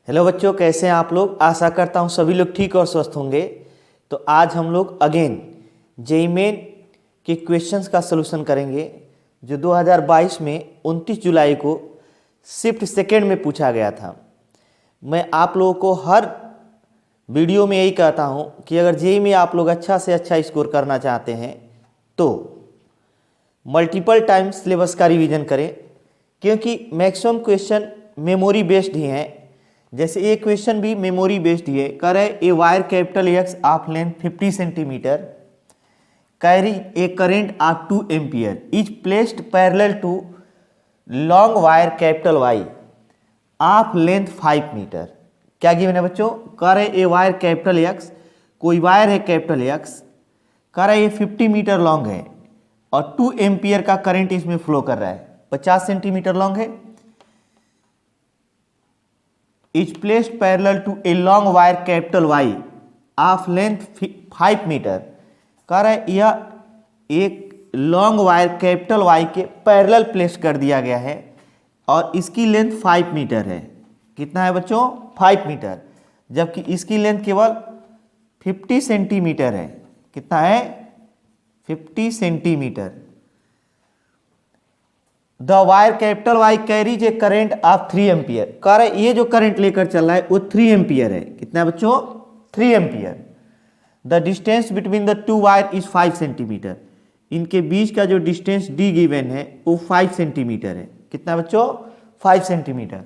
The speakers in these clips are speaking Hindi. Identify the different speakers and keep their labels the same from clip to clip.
Speaker 1: हेलो बच्चों, कैसे हैं आप लोग। आशा करता हूं सभी लोग ठीक और स्वस्थ होंगे। तो आज हम लोग अगेन जेईई मेन के क्वेश्चंस का सलूशन करेंगे जो 2022 में 29 जुलाई को शिफ्ट सेकेंड में पूछा गया था। मैं आप लोगों को हर वीडियो में यही कहता हूं कि अगर जेईई में आप लोग अच्छा से अच्छा स्कोर करना चाहते हैं तो मल्टीपल टाइम सिलेबस का रिवीजन करें, क्योंकि मैक्सिमम क्वेश्चन मेमोरी बेस्ड ही हैं। जैसे ये क्वेश्चन भी मेमोरी बेस्ड ही है। कह रहे a wire capital X of length 50 centimetre carry a current of 2 ampere is placed parallel to long wire capital Y of length 5 metre. क्या गिवन है बच्चों? कह रहे ए वायर कैपिटल एक्स, कोई वायर है कैपिटल एक्स, कह रहा है ये 50 मीटर लॉन्ग है और 2 एम्पियर का करंट इसमें फ्लो कर रहा है, 50 सेंटीमीटर लॉन्ग है। Is placed parallel to a long wire capital Y of length 5 metre. कह रहा है यह एक लॉन्ग वायर कैपिटल वाई के पैरेलल प्लेस कर दिया गया है और इसकी लेंथ 5 मीटर है। कितना है बच्चों? 5 मीटर, जबकि इसकी लेंथ केवल 50 सेंटीमीटर है। कितना है? 50 centimetre. The wire capital Y carries a current of 3 ampere. कह रहे ये जो करंट लेकर चल रहा है वो 3 एम्पियर है। कितना है बच्चों? 3 ampere. The distance between the two wire is 5 centimetre. इनके बीच का जो डिस्टेंस डी गिवन है वो 5 सेंटीमीटर है। कितना बच्चों? 5 centimetre.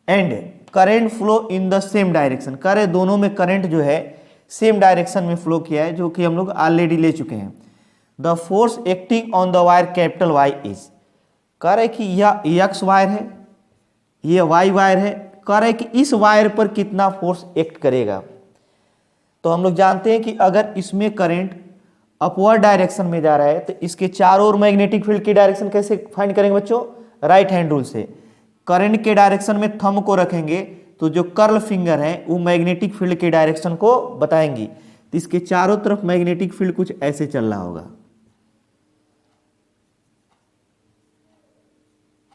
Speaker 1: And current flow in the same direction. कह रहे दोनों में करंट जो है सेम डायरेक्शन में फ्लो किया है, जो कि हम लोग ऑलरेडी ले चुके हैं। The force acting on the wire capital Y is. कह रहे कि यह एक्स वायर है, यह वाई वायर है। कह रहे कि इस वायर पर कितना फोर्स एक्ट करेगा। तो हम लोग जानते हैं कि अगर इसमें करंट अपवर्ड डायरेक्शन में जा रहा है तो इसके चारों ओर मैग्नेटिक फील्ड की डायरेक्शन कैसे फाइंड करेंगे बच्चों? राइट हैंड रूल से। करंट के डायरेक्शन में थंब को रखेंगे तो जो कर्ल फिंगर है वो मैग्नेटिक फील्ड के डायरेक्शन को बताएंगी। तो इसके चारों तरफ मैग्नेटिक फील्ड कुछ ऐसे चल रहा होगा,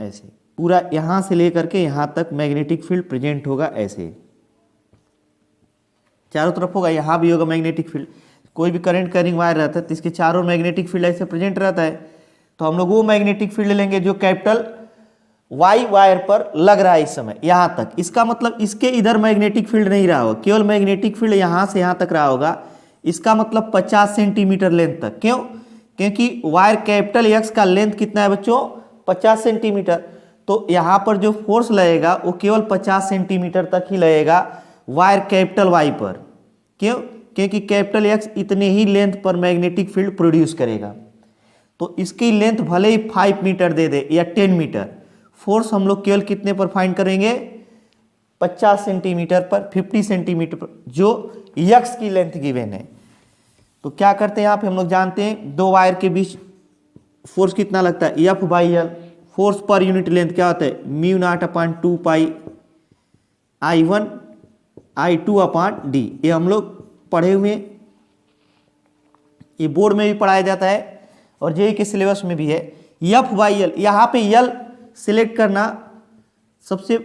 Speaker 1: ऐसे पूरा यहां से लेकर के यहां तक मैग्नेटिक फील्ड प्रेजेंट होगा। ऐसे चारों तरफ होगा, यहां भी होगा मैग्नेटिक फील्ड। कोई भी करंट कैरिंग वायर रहता है तो इसके चारों मैग्नेटिक फील्ड ऐसे प्रेजेंट रहता है। तो हम लोग वो मैग्नेटिक फील्ड लेंगे जो कैपिटल वाई वायर पर लग रहा है इस समय यहां तक। इसका मतलब इसके इधर मैग्नेटिक फील्ड नहीं रहा होगा, केवल मैग्नेटिक फील्ड यहां से यहां तक रहा होगा। इसका मतलब 50 सेंटीमीटर लेंथ तक। क्यों? क्योंकि वायर कैपिटल एक्स का लेंथ कितना है बच्चों? 50 सेंटीमीटर। तो यहां पर जो फोर्स लगेगा वो केवल 50 सेंटीमीटर तक ही लगेगा वायर कैपिटल वाई पर। क्यों? क्योंकि कैपिटल एक्स इतने ही लेंथ पर मैग्नेटिक फील्ड प्रोड्यूस करेगा। तो इसकी लेंथ भले ही 5 मीटर दे दे या 10 मीटर, फोर्स हम लोग केवल कितने पर फाइंड करेंगे? 50 सेंटीमीटर पर, 50 सेंटीमीटर पर, जो एक्स की लेंथ गिवन है। तो क्या करते हैं यहाँ पे हम लोग जानते हैं दो वायर के बीच फोर्स कितना लगता है? F by L. Force per unit length क्या होता है? म्यू नॉट अपॉन 2 पाई I1 I2 अपॉन डी। ये हम लोग पढ़े हुए, ये बोर्ड में भी पढ़ाया जाता है और जेईई के सिलेबस में भी है। एफ बाई एल, यहाँ पे यल सिलेक्ट करना सबसे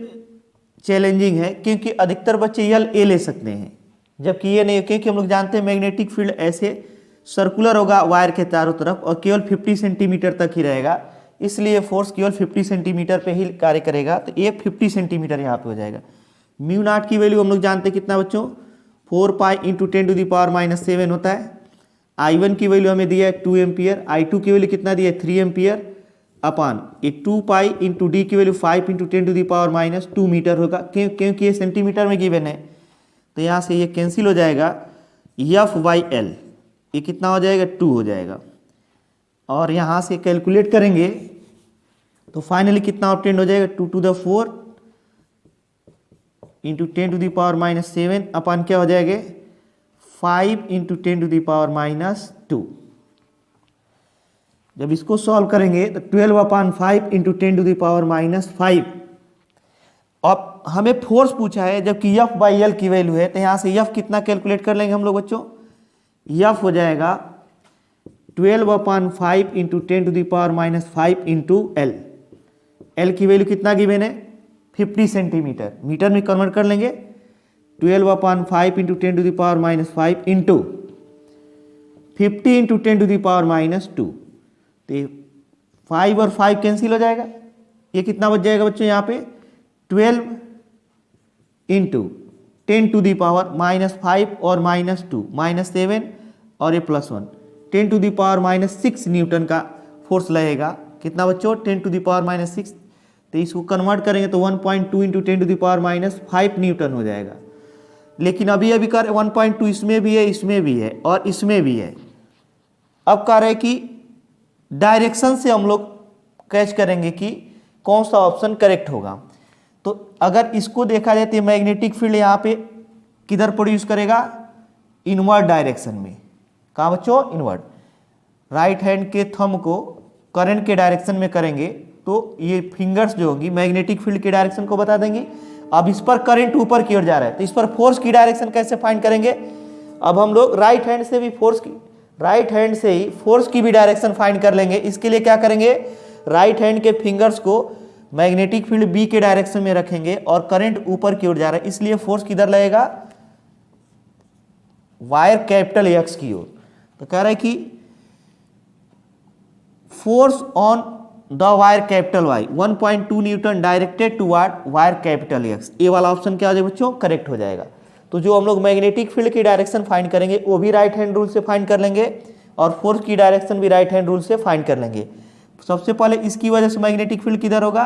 Speaker 1: चैलेंजिंग है, क्योंकि अधिकतर बच्चे यल ए ले सकते हैं जबकि ये नहीं, क्योंकि हम लोग जानते हैं मैग्नेटिक फील्ड ऐसे सर्कुलर होगा वायर के चारों तरफ और केवल 50 सेंटीमीटर तक ही रहेगा, इसलिए फोर्स केवल 50 सेंटीमीटर पे ही कार्य करेगा। तो ये 50 सेंटीमीटर यहाँ पे हो जाएगा। म्यू नॉट की वैल्यू हम लोग जानते हैं कितना बच्चों? 4 पाई इंटू 10⁻⁻7 होता है। I1 की वैल्यू हमें दिया है 2 एम्पियर, I2 की वैल्यू कितना दिया है? 3 एम्पियर अपॉन ये 2 पाई इंटू डी की वैल्यू 5 इंटू 10⁻² मीटर होगा, क्योंकि ये सेंटीमीटर में गिवन है। तो यहाँ से ये कैंसिल हो जाएगा। एफ बाई एल ये कितना हो जाएगा? 2 हो जाएगा। और यहाँ से कैलकुलेट करेंगे तो फाइनली कितना ऑब्टेन हो जाएगा? 2 टू द 4 इंटू 10⁻⁻7 अपन क्या हो जाएगा? 5 इंटू 10⁻²। जब इसको सॉल्व करेंगे तो 12/5 इंटू 10⁻⁻5। अब हमें फोर्स पूछा है जबकि एफ बाई एल की वैल्यू है, तो यहाँ से एफ कितना कैलकुलेट कर लेंगे हम लोग बच्चों? एफ हो जाएगा 12/5 इंटू 10⁻5 इंटू एल। एल की वैल्यू कितना गिवन है? 50 सेंटीमीटर, मीटर में कन्वर्ट कर लेंगे 12/5 इंटू 10⁻⁻5 इंटू 50 इंटू 10⁻⁻2। तो 5 और 5 कैंसिल हो जाएगा, ये कितना बच जाएगा बच्चों यहाँ पे 12 इंटू 10⁻⁻5 और -2 -7 और ये +1 10⁻⁻6 न्यूटन का फोर्स लगेगा। कितना बच्चों 10⁻⁻6। तो इसको कन्वर्ट करेंगे तो 1.2 इंटू 10⁻⁵ न्यूटन हो जाएगा। लेकिन अभी कर 1.2 इसमें भी है, इसमें भी है और इसमें भी है। अब कह रहे कि डायरेक्शन से हम लोग कैच करेंगे कि कौन सा ऑप्शन करेक्ट होगा। तो अगर इसको देखा जाए तो मैग्नेटिक फील्ड यहाँ पे किधर प्रोड्यूस करेगा, इनवर्ड डायरेक्शन में। कहाँ बच्चों, इनवर्ड। राइट हैंड के थंब को करंट के डायरेक्शन में करेंगे तो ये फिंगर्स जो होंगी मैग्नेटिक फील्ड की डायरेक्शन को बता देंगी। अब इस पर करंट ऊपर की ओर जा रहा है तो इस पर फोर्स की डायरेक्शन कैसे फाइंड करेंगे। अब हम लोग राइट हैंड से ही फोर्स की भी डायरेक्शन फाइंड कर लेंगे। इसके लिए क्या करेंगे, राइट हैंड के फिंगर्स को मैग्नेटिक फील्ड बी के डायरेक्शन में रखेंगे और करंट ऊपर की ओर जा रहा है, इसलिए फोर्स किधर लगेगा, वायर कैपिटल एक्स की ओर। तो कह रहा है कि force on the wire capital Y 1.2 newton directed toward wire capital X. ये वाला ऑप्शन क्या हो जाएगा बच्चों, करेक्ट हो जाएगा। तो जो हम लोग मैग्नेटिक फील्ड की डायरेक्शन फाइंड करेंगे वो भी राइट हैंड रूल से फाइंड कर लेंगे और फोर्स की डायरेक्शन भी राइट हैंड रूल से फाइंड कर लेंगे। सबसे पहले इसकी वजह से मैग्नेटिक फील्ड किधर होगा,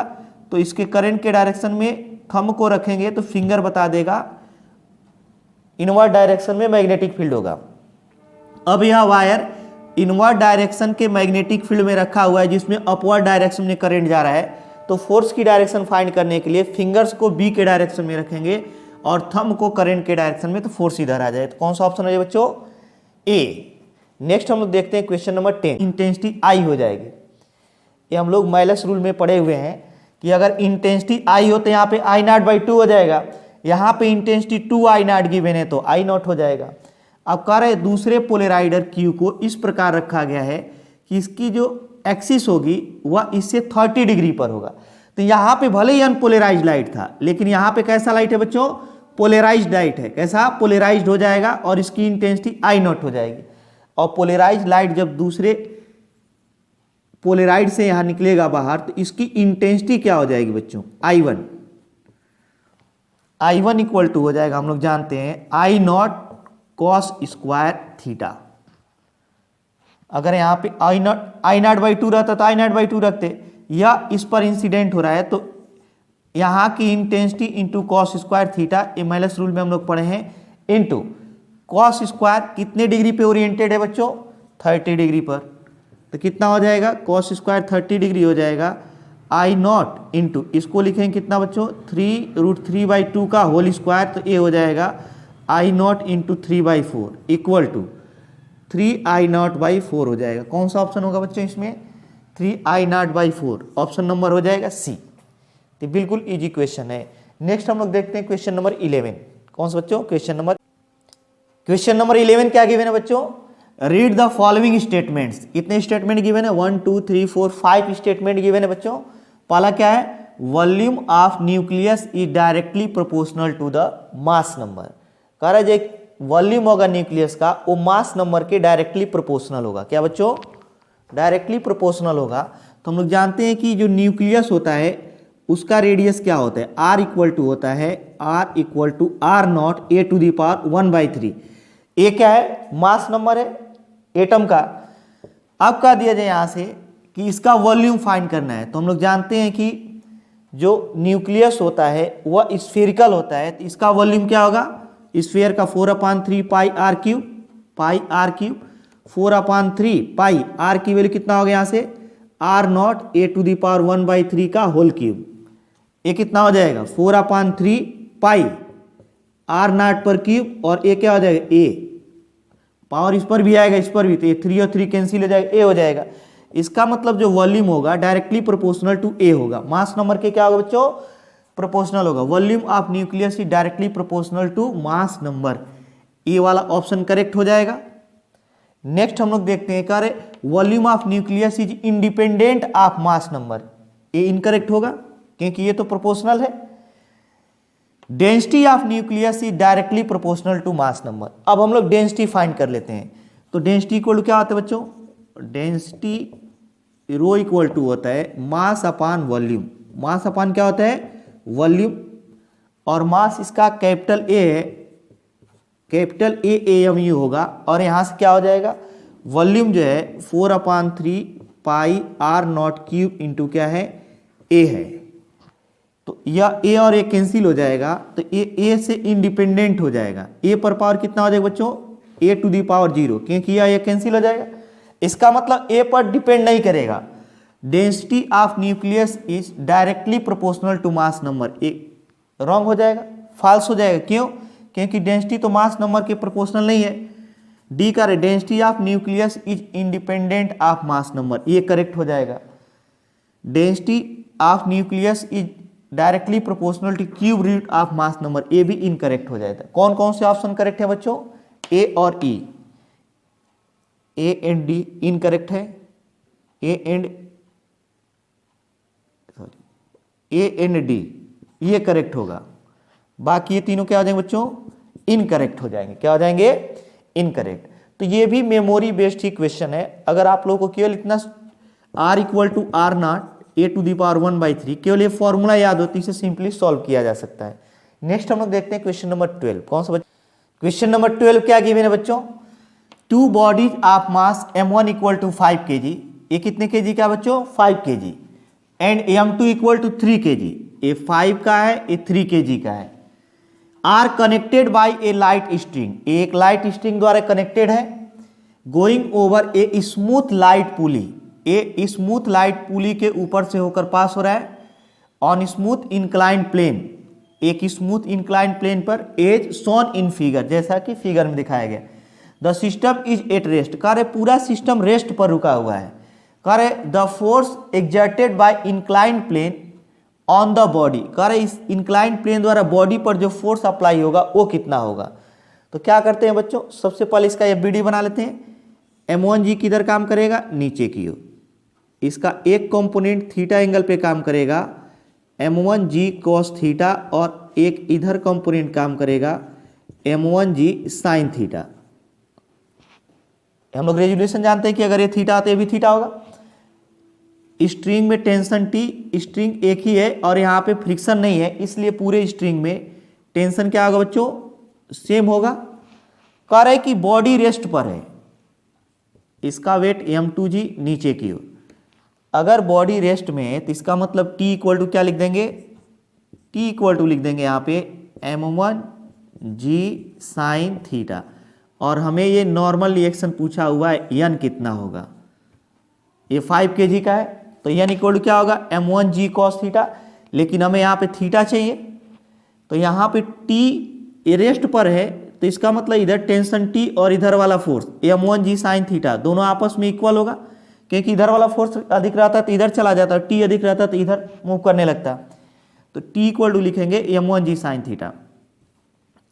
Speaker 1: तो इसके करंट के डायरेक्शन में थंब को रखेंगे तो फिंगर बता देगा इनवर्ड डायरेक्शन में मैग्नेटिक फील्ड होगा। अब यह वायर इनवर्ड डायरेक्शन के मैग्नेटिक फील्ड में रखा हुआ है जिसमें अपवर्ड डायरेक्शन में करंट जा रहा है। तो फोर्स की डायरेक्शन फाइंड करने के लिए फिंगर्स को बी के डायरेक्शन में रखेंगे और थंब को करंट के डायरेक्शन में, तो फोर्स इधर आ जाए। तो कौन सा ऑप्शन हो जाए बच्चों, ए। नेक्स्ट हम लोग देखते हैं क्वेश्चन नंबर 10। इंटेंसिटी आई हो जाएगी। ये हम लोग माइलस रूल में पढ़े हुए हैं कि अगर इंटेंसिटी आई हो तो यहाँ पे I0/2 हो जाएगा। यहाँ पे इंटेंसिटी 2I0 गिवन है तो I0 हो जाएगा। अब कह रहे दूसरे पोलराइडर Q को इस प्रकार रखा गया है कि इसकी जो एक्सिस होगी वह इससे 30 डिग्री पर होगा। तो यहाँ पे भले ही अनपोलराइज्ड लाइट था लेकिन यहाँ पे कैसा लाइट है बच्चों, पोलराइज्ड लाइट है। कैसा, पोलराइज्ड हो जाएगा और इसकी इंटेंसिटी I0 हो जाएगी। और पोलराइज्ड लाइट जब दूसरे पोलराइड से यहाँ निकलेगा बाहर तो इसकी इंटेंसिटी क्या हो जाएगी बच्चों, I1 इक्वल टू हो जाएगा, हम लोग जानते हैं I0 cos स्क्वायर थीटा। अगर यहाँ पे I0/2 रहता तो I0/2 रखते, या इस पर इंसिडेंट हो रहा है तो यहाँ की intensity into cos square theta, ये माइनस रूल में हम लोग पढ़े हैं, इंटू कॉस स्क्वायर कितने डिग्री पे ओरिएंटेड है बच्चों, 30 डिग्री पर। तो कितना हो जाएगा, कॉस स्क्वायर 30 डिग्री हो जाएगा I0 इंटू, इसको लिखेंगे कितना बच्चों, 3√3/2 का होल स्क्वायर, तो ये हो जाएगा I0 into 3/4 equal to 3I0/4 हो जाएगा। कौन सा ऑप्शन होगा बच्चों इसमें, 3I0/4, ऑप्शन नंबर हो जाएगा सी। तो बिल्कुल इजी क्वेश्चन है। नेक्स्ट हम लोग देखते हैं क्वेश्चन नंबर 11। कौन सा बच्चों, क्वेश्चन नंबर 11 क्या गिवन है बच्चों, रीड द फॉलोइंग स्टेटमेंट्स। कितने स्टेटमेंट गिवन है, 1 2 3 4 5 स्टेटमेंट गिवन है बच्चों। पहला क्या है, volume of nucleus is directly proportional to the mass number. कह रहा है जो वॉल्यूम होगा न्यूक्लियस का वो मास नंबर के डायरेक्टली प्रोपोर्शनल होगा। क्या बच्चों, डायरेक्टली प्रोपोर्शनल होगा। तो हम लोग जानते हैं कि जो न्यूक्लियस होता है उसका रेडियस क्या होता है, R इक्वल टू होता है R equal to R0 A⁻1/3। ये क्या है, मास नंबर है एटम का। अब कह दिया जाए यहाँ से कि इसका वॉल्यूम फाइंड करना है। तो हम लोग जानते हैं कि जो न्यूक्लियस होता है वह स्फेरिकल होता है, तो इसका वॉल्यूम क्या होगा, स्फीयर का 4/3 पाई R क्यूब, 4/3 पाई R की वैल्यू कितना हो गया यहाँ से, R0 A⁻1/3 का होल क्यूब। ये कितना हो जाएगा, 4/3 पाई R0 पर क्यूब, और ए क्या हो जाएगा, ए पावर इस पर भी आएगा इस पर भी, तो ये 3 और 3 कैंसिल हो जाएगा, ए हो जाएगा। इसका मतलब जो वॉल्यूम होगा डायरेक्टली प्रोपोर्शनल टू ए होगा। मास नंबर के क्या होगा बच्चों, प्रोपोर्शनल होगा। Volume of nucleus is directly proportional to mass number, ये वाला ऑप्शन करेक्ट हो जाएगा। नेक्स्ट हम लोग देखते हैं, कह रहे volume of nucleus is independent of mass number, ये इनकरेक्ट होगा क्योंकि ये तो प्रोपोर्शनल है। Density of nucleus is directly proportional to mass number. अब हम लोग डेंसिटी फाइंड कर लेते हैं। तो डेंसिटी इक्वल टू क्या होता है बच्चों, डेंसिटी रो इक्वल टू होता है मास अपान वॉल्यूम। मास अपान क्या होता है, वॉल्यूम, और मास इसका कैपिटल ए है, कैपिटल ए एम यू होगा, और यहां से क्या हो जाएगा, वॉल्यूम जो है 4/3 पाई आर नॉट क्यूब इंटू क्या है, ए है। तो यह ए और ए कैंसिल हो जाएगा, तो ए से इंडिपेंडेंट हो जाएगा। ए पर पावर कितना हो जाएगा बच्चों, ए टू दी पावर 0, क्योंकि यह कैंसिल हो जाएगा। इसका मतलब ए पर डिपेंड नहीं करेगा। Density of nucleus is directly proportional to mass number. A wrong हो जाएगा, फॉल्स हो जाएगा। क्यों, क्योंकि डेंसिटी तो मास नंबर के प्रोपोर्शनल नहीं है। डी का density of nucleus is independent of mass number, ये करेक्ट हो जाएगा। Density of nucleus is directly proportional to cube root of mass number, ये भी इनकरेक्ट हो जाएगा। कौन कौन से ऑप्शन करेक्ट है बच्चों, ए और ई, ए एंड डी इनकरेक्ट है, ए एंड डी ये करेक्ट होगा। बाकी ये तीनों क्या हो जाएंगे बच्चों, इनकरेक्ट हो जाएंगे। क्या हो जाएंगे, इनकरेक्ट। तो ये भी मेमोरी बेस्ड ही क्वेश्चन है। अगर आप लोगों को केवल इतना r equal to R naught A to the power 1/3 केवल ये फॉर्मूला याद हो तो इसे सिंपली सॉल्व किया जा सकता है। नेक्स्ट हम लोग देखते हैं क्वेश्चन नंबर 12। कौन सा बच्चों, क्वेश्चन नंबर 12 क्या गिवन है बच्चों, 2 bodies of mass m1 equal to 5 kg, ये कितने kg का बच्चों, 5 kg, and m2 equal to 3 kg, ये 5 का है, ये 3 kg का है, are connected by a light string, एक लाइट स्ट्रिंग द्वारा कनेक्टेड है, going over a smooth light pulley, a smooth light pulley के ऊपर से होकर पास हो रहा है, ऑन स्मूथ इंक्लाइंड प्लेन, एक स्मूथ इंक्लाइंड प्लेन पर, एज शोन इन फिगर, जैसा कि फिगर में दिखाया गया। The system is at rest, कह रहे पूरा सिस्टम रेस्ट पर रुका हुआ है। कह रहे the force exerted by inclined plane on the body, कह रहे इस इंक्लाइंड प्लेन द्वारा बॉडी पर जो फोर्स अप्लाई होगा वो कितना होगा। तो क्या करते हैं बच्चों, सबसे पहले इसका एफबीडी बना लेते हैं। m1g किधर काम करेगा, नीचे की ओर, इसका एक कंपोनेंट थीटा एंगल पे काम करेगा m1g cos थीटा, और एक इधर कंपोनेंट काम करेगा m1g sin थीटा। हम लोग रेजुलेशन जानते हैं कि अगर ये थीटा आता है ये भी थीटा होगा। स्ट्रिंग में टेंशन टी, स्ट्रिंग एक ही है और यहाँ पे फ्रिक्शन नहीं है, इसलिए पूरे स्ट्रिंग में टेंशन क्या होगा बच्चों, सेम होगा। कह रहे कि बॉडी रेस्ट पर है, इसका वेट m2g नीचे की ओर। अगर बॉडी रेस्ट में है तो इसका मतलब t इक्वल टू क्या लिख देंगे, t इक्वल टू लिख देंगे यहाँ पे m1g साइन थीटा, और हमें ये नॉर्मल रिएक्शन पूछा हुआ है n कितना होगा, ये 5 kg का है, तो n इक्वल टू क्या होगा m1g cos थीटा, लेकिन हमें यहाँ पे थीटा चाहिए, तो यहाँ पे t रेस्ट पर है, तो इसका मतलब इधर टेंशन t और इधर वाला फोर्स m1g साइन थीटा दोनों आपस में इक्वल होगा, क्योंकि इधर वाला फोर्स अधिक रहता है तो इधर चला जाता है, t अधिक रहता है तो इधर मूव करने लगता है। तो t इक्वल टू लिखेंगे m1g साइन थीटा,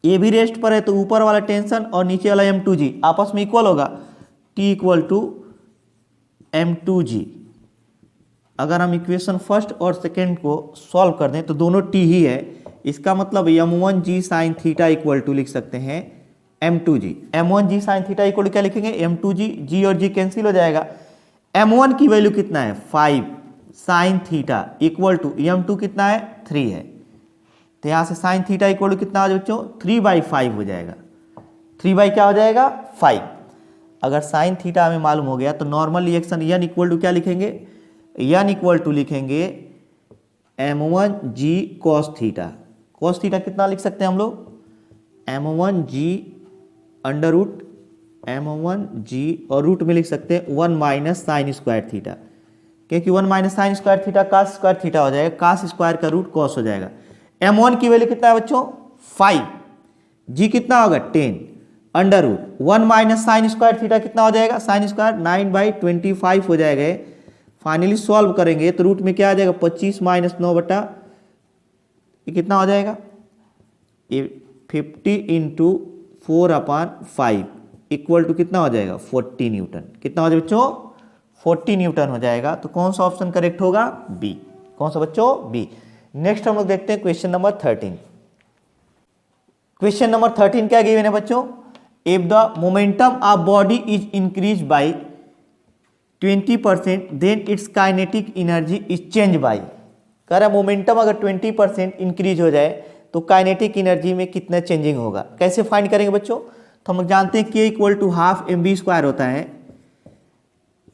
Speaker 1: ये भी रेस्ट पर है तो ऊपर वाला टेंशन और नीचे वाला m2g आपस में इक्वल होगा, t इक्वल टू m2g। अगर हम इक्वेशन फर्स्ट और सेकेंड को सॉल्व कर दें तो दोनों t ही है, इसका मतलब m1g sine theta equal to लिख सकते हैं m2g। m1g sine theta equal to क्या लिखेंगे, m2g, g और g कैंसिल हो जाएगा। m1 की वैल्यू कितना है 5 sine theta equal to m2 कितना है 3 है, तो यहाँ से साइन थीटा इक्वल टू कितना हो जाए बच्चों 3/5 हो जाएगा। 3 बाई क्या हो जाएगा 5। अगर साइन थीटा हमें मालूम हो गया तो normal reaction n equal to क्या लिखेंगे, n इक्वल टू लिखेंगे m1g cos theta. cos theta कितना लिख सकते हैं हम लोग, m1g अंडर रूट m1g और रूट में लिख सकते हैं 1 माइनस साइन स्क्वायर थीटा, क्योंकि 1 minus sine square theta cos square theta हो जाएगा, कास स्क्वायर का रूट कॉस हो जाएगा। m1 की वैल्यू कितना है बच्चों 5, g कितना होगा 10 under root 1 minus sine square theta कितना हो जाएगा, साइन स्क्वायर 9/25 हो जाएगा। फाइनली सॉल्व करेंगे तो रूट में क्या आ जाएगा 25 माइनस 9 बटा ये कितना हो जाएगा, ये 50 इंटू 4/5 इक्वल टू कितना हो जाएगा 40 न्यूटन। कितना हो जाएगा बच्चों 40 न्यूटन हो जाएगा। तो कौन सा ऑप्शन करेक्ट होगा, बी। कौन सा बच्चों, बी। नेक्स्ट हम लोग देखते हैं क्वेश्चन नंबर 13। क्वेश्चन नंबर 13 क्या गिवन है बच्चों, if the momentum of body is increase by 20% then its kinetic energy is change by, कह रहा है मोमेंटम अगर 20% इंक्रीज हो जाए तो काइनेटिक एनर्जी में कितना चेंजिंग होगा। कैसे फाइंड करेंगे बच्चों, तो हम जानते हैं k equal to half mv² होता है।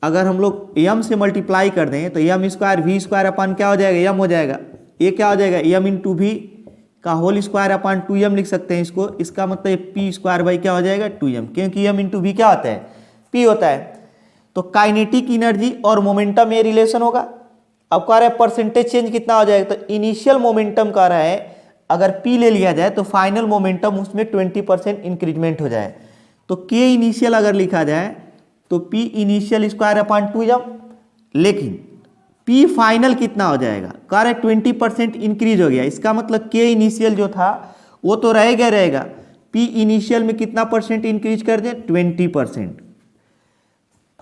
Speaker 1: अगर हम लोग m से मल्टीप्लाई कर दें तो m square v square upon क्या हो जाएगा, m हो जाएगा। ये क्या हो जाएगा, m इंटू वी का होल स्क्वायर अपन 2m लिख सकते हैं इसको। इसका मतलब p स्क्वायर बाई क्या हो जाएगा 2m, क्योंकि m इंटू वी क्या होता है, p होता है। तो काइनेटिक एनर्जी और मोमेंटम में रिलेशन होगा। अब कह रहा है परसेंटेज चेंज कितना हो जाएगा, तो इनिशियल मोमेंटम कह रहा है अगर p ले लिया जाए तो फाइनल मोमेंटम उसमें 20% इंक्रीजमेंट हो जाए। तो k इनिशियल अगर लिखा जाए तो p initial square upon 2m, लेकिन p फाइनल कितना हो जाएगा, कह रहे 20% इंक्रीज हो गया। इसका मतलब k इनिशियल जो था वो तो रहेगा, p इनिशियल में कितना परसेंट इंक्रीज कर दे 20%।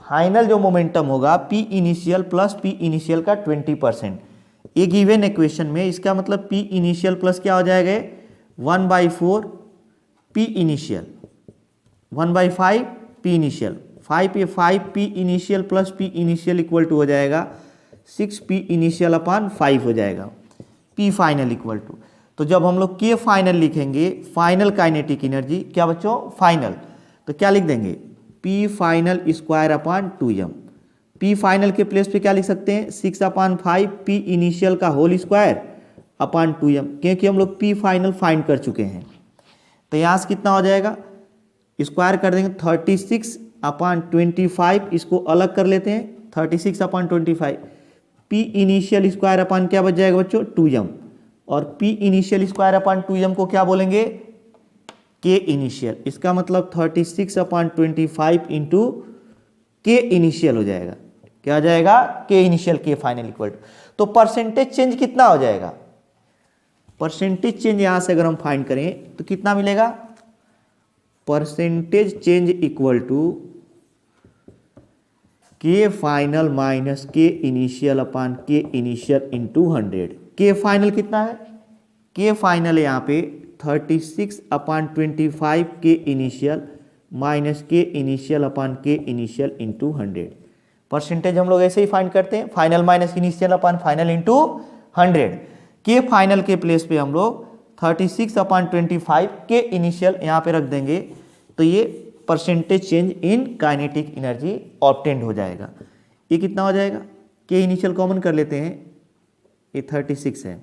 Speaker 1: फाइनल जो मोमेंटम होगा p initial plus p initial का 20%, ये गिवन इक्वेशन में। इसका मतलब p इनिशियल प्लस क्या हो जाएगा 1/4 p initial, 1/5 p initial, 5 p initial plus p initial equal to हो जाएगा 6 p इनिशियल अपॉन 5 हो जाएगा, p फाइनल इक्वल टू। तो जब हम लोग k फाइनल लिखेंगे, फाइनल काइनेटिक एनर्जी क्या बच्चों फाइनल, तो क्या लिख देंगे p final square upon 2m। p final के प्लेस पे क्या लिख सकते हैं 6/5 p इनिशियल का होल स्क्वायर अपॉन 2m, क्योंकि हम लोग p फाइनल फाइंड कर चुके हैं। तो यहाँ से कितना हो जाएगा, स्क्वायर कर देंगे 36/25, इसको अलग कर लेते हैं 36/25, p इनिशियल स्क्वायर अपॉन क्या बच जाएगा बच्चों 2m, और p initial square upon 2m को क्या बोलेंगे k इनिशियल। इसका मतलब 36/25 इंटू k इनिशियल हो जाएगा, क्या हो जाएगा k initial k final equal to. तो परसेंटेज चेंज कितना हो जाएगा, परसेंटेज चेंज यहां से अगर हम फाइंड करें तो कितना मिलेगा, percentage change equal to k final minus k initial upon k initial into 100। k final कितना है, k फाइनल यहाँ पे 36/25 k initial minus k initial upon k initial into 100। Percentage हम लोग ऐसे ही फाइंड करते हैं, final minus initial upon final into 100। k final के प्लेस पे हम लोग 36/25 k इनिशियल यहाँ पे रख देंगे, तो ये percentage change in kinetic energy obtained हो जाएगा। ये कितना हो जाएगा, k इनिशियल कॉमन कर लेते हैं, ये 36 है,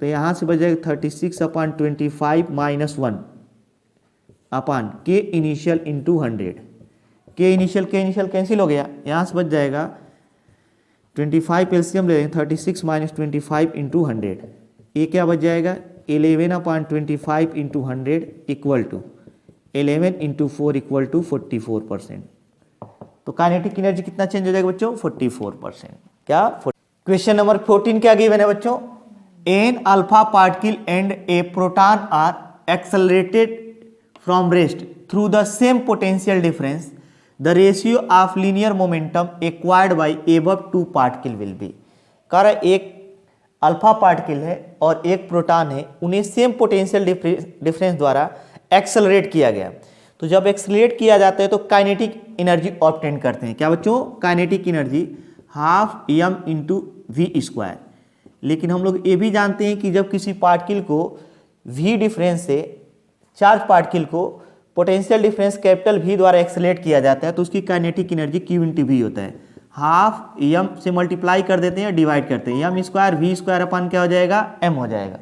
Speaker 1: तो यहाँ से बच जाएगा 36/25 minus 1 upon k initial into 100। k initial cancel हो गया, यहाँ से बच जाएगा 25 एलसीएम ले लेंगे 36 माइनस 25 इंटू 100, ये क्या बच जाएगा 11/25 into 100 equal to 11 into 4 equal to 44%। तो काइनेटिक एनर्जी कितना चेंज हो जाएगा बच्चों 44%। क्या क्वेश्चन नंबर 14 क्या गिवन है बच्चों, an alpha particle and a proton are accelerated from rest through the same potential difference, the ratio of linear momentum acquired by above two particle will be. कह रहा है एक अल्फा पार्टिकल है और एक प्रोटॉन है, उन्हें सेम पोटेंशियल डिफरेंस द्वारा एक्सेलरेट किया गया। तो जब एक्सेलरेट किया जाता है तो काइनेटिक एनर्जी ऑब्टेन करते हैं, क्या बच्चों kinetic energy half m into V square. लेकिन हम लोग ये भी जानते हैं कि जब किसी पार्टिकल को v डिफरेंस से चार्ज पार्टिकल को पोटेंशियल डिफरेंस कैपिटल v द्वारा एक्सेलरेट किया जाता है तो उसकी kinetic energy q into V होता है। हाफ m से मल्टीप्लाई कर देते हैं, डिवाइड करते हैं, m square V square upon क्या हो जाएगा m हो जाएगा।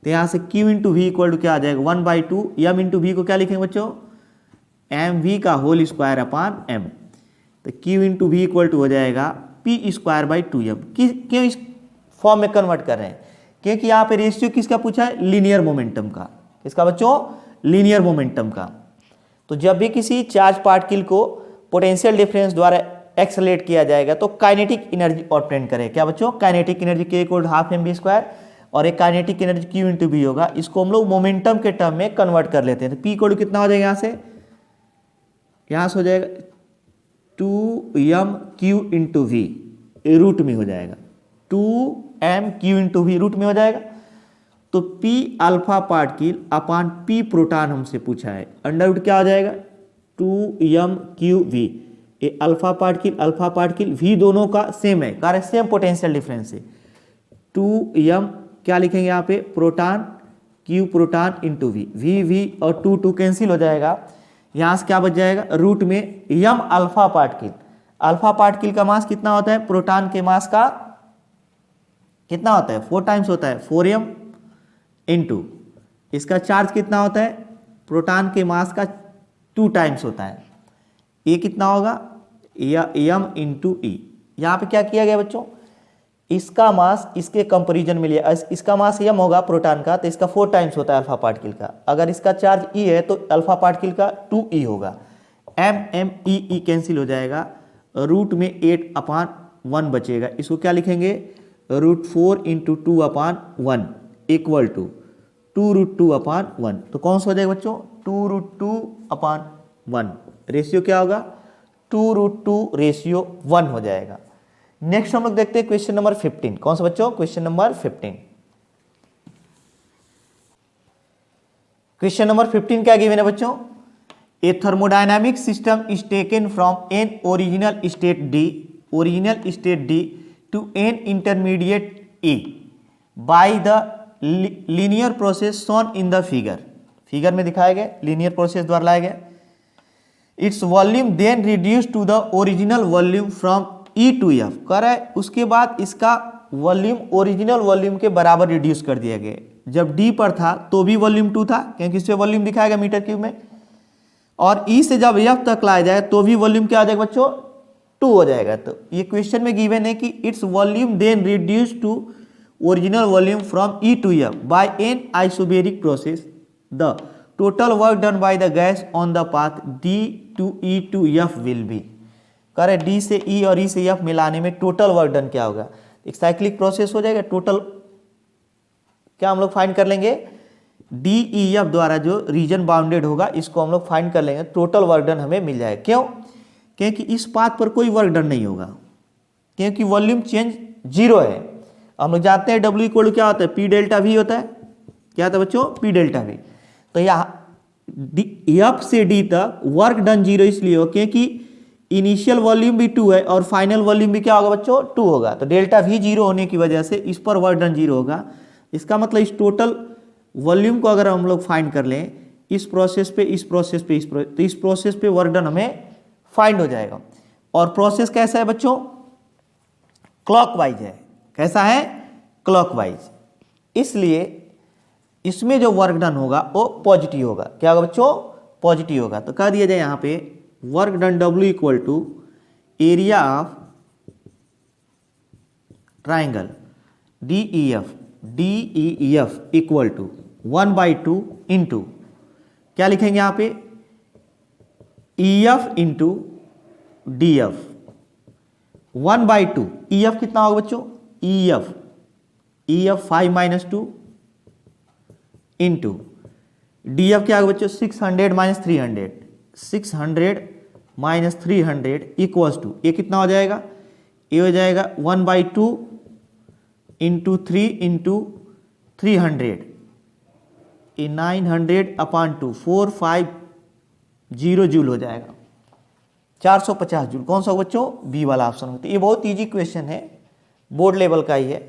Speaker 1: तो यहाँ से q into V equal to क्या आ जाएगा 1/2 m इंटू वी को क्या लिखेंगे बच्चों एम वी का होल स्क्वायर अपान m। तो q into V equal to हो जाएगा p स्क्वायर बाई 2m। क्यों इस फॉर्म में कन्वर्ट कर रहे हैं, क्योंकि यहाँ पे रेशियो किसका पूछा है लीनियर मोमेंटम का। किसका बच्चों लीनियर मोमेंटम का। तो जब भी किसी चार्ज पार्टिकल को पोटेंशियल डिफरेंस द्वारा एक्सेलरेट किया जाएगा तो काइनेटिक एनर्जी ऑब्टेन करें, क्या बच्चों kinetic energy k equal half M B square और एक kinetic energy q into B होगा। इसको हम लोग मोमेंटम के टर्म में कन्वर्ट कर लेते हैं। तो p इक्वल कितना हो जाएगा यहाँ से हो जाएगा 2m q into we root में हो जाएगा, 2m q into we root में हो जाएगा। तो P अल्फा पार्टिकल अपान P प्रोटॉन हमसे पूछा है, अंडर रूट क्या हो जाएगा 2m/v। ये अल्फा पार्टिकल v दोनों का सेम है, कारण सेम पोटेंशियल डिफरेंस है। 2m क्या लिखेंगे यहाँ पे proton q proton into v और 2 कैंसिल हो जाएगा, यहाँ से क्या बच जाएगा रूट में m अल्फा पार्टिकल का मास कितना होता है, प्रोटॉन के मास का कितना होता है 4 टाइम्स होता है 4m इंटू इसका चार्ज कितना होता है, प्रोटॉन के मास का 2 टाइम्स होता है, ये कितना होगा या m इंटू ई। यहाँ पे क्या किया गया बच्चों, इसका मास इसके कंपेरिजन में लिया, इसका मास m होगा प्रोटॉन का तो इसका 4 टाइम्स होता है अल्फा पार्टिकल का, अगर इसका चार्ज e है तो अल्फा पार्टिकल का 2e होगा, m कैंसिल हो जाएगा, रूट में 8/1 बचेगा, इसको क्या लिखेंगे √4 × 2/1 इक्वल टू 2√2/1। तो कौन सा हो जाएगा बच्चों 2√2/1, रेशियो क्या होगा 2√2:1 हो जाएगा। नेक्स्ट हम लोग देखते हैं क्वेश्चन नंबर 15। कौन सा बच्चों क्वेश्चन नंबर 15। क्वेश्चन नंबर 15 क्या गिवन है बच्चों, a thermodynamic system is taken from an original state D to an intermediate A by the linear process shown in the figure में दिखाया गया, लीनियर प्रोसेस द्वारा लाया गया। It's volume then reduce to the original volume from E to F कह रहा है, उसके बाद इसका वॉल्यूम ओरिजिनल वॉल्यूम के बराबर रिड्यूस कर दिया गया। जब D पर था तो भी वॉल्यूम 2 था, क्योंकि इससे वॉल्यूम दिखाएगा मीटर क्यूब में, और E से जब F तक लाया जाए तो भी वॉल्यूम क्या आ जाएगा बच्चों 2 हो जाएगा। तो ये क्वेश्चन में गिवन है कि its volume then reduce to original volume from E to F by an isobaric process, the total work done by the gas on the path D to E to F will be. कह रहे डी से ई और ई से एफ मिलाने में टोटल वर्क डन क्या होगा, एक साइक्लिक प्रोसेस हो जाएगा। टोटल क्या हम लोग फाइंड कर लेंगे, डी ई एफ द्वारा जो रीजन बाउंडेड होगा इसको हम लोग फाइंड कर लेंगे, टोटल वर्क डन हमें मिल जाएगा। क्यों, क्योंकि इस पाथ पर कोई वर्क डन नहीं होगा, क्योंकि वॉल्यूम चेंज 0 है। हम लोग जानते हैं डब्ल्यू इक्वल क्या होता है, पी डेल्टा वी होता है, क्या होता है बच्चों पी डेल्टा वी। तो यहाँ एफ से डी तक वर्क डन 0 इसलिए हो क्योंकि इनिशियल वॉल्यूम भी 2 है और फाइनल वॉल्यूम भी क्या होगा बच्चों 2 होगा, तो डेल्टा भी 0 होने की वजह से इस पर वर्क डन 0 होगा। इसका मतलब इस टोटल वॉल्यूम को अगर हम लोग फाइंड कर लें इस प्रोसेस पे तो इस प्रोसेस पे वर्क डन हमें फाइंड हो जाएगा। और प्रोसेस कैसा है बच्चों, क्लॉकवाइज है। कैसा है, क्लॉकवाइज, इसलिए इसमें जो वर्क डन होगा वो पॉजिटिव होगा। क्या होगा बच्चों, पॉजिटिव होगा। तो कह दिया जाए यहाँ पे work done W equal to area of triangle DEF equal to 1/2 into क्या लिखेंगे यहाँ पे EF इंटू DF 1/2। EF कितना होगा बच्चों, EF 5 - 2 इंटू DF क्या होगा बच्चों 600 - 300 600 - 300 इक्वल्स टू ये कितना हो जाएगा, ये हो जाएगा 1/2 इंटू 3 इंटू 300, ये 900/2 450 जूल हो जाएगा, 450 जूल। कौन सा बच्चों, बी वाला ऑप्शन होता है। ये बहुत इजी क्वेश्चन है, बोर्ड लेवल का ही है।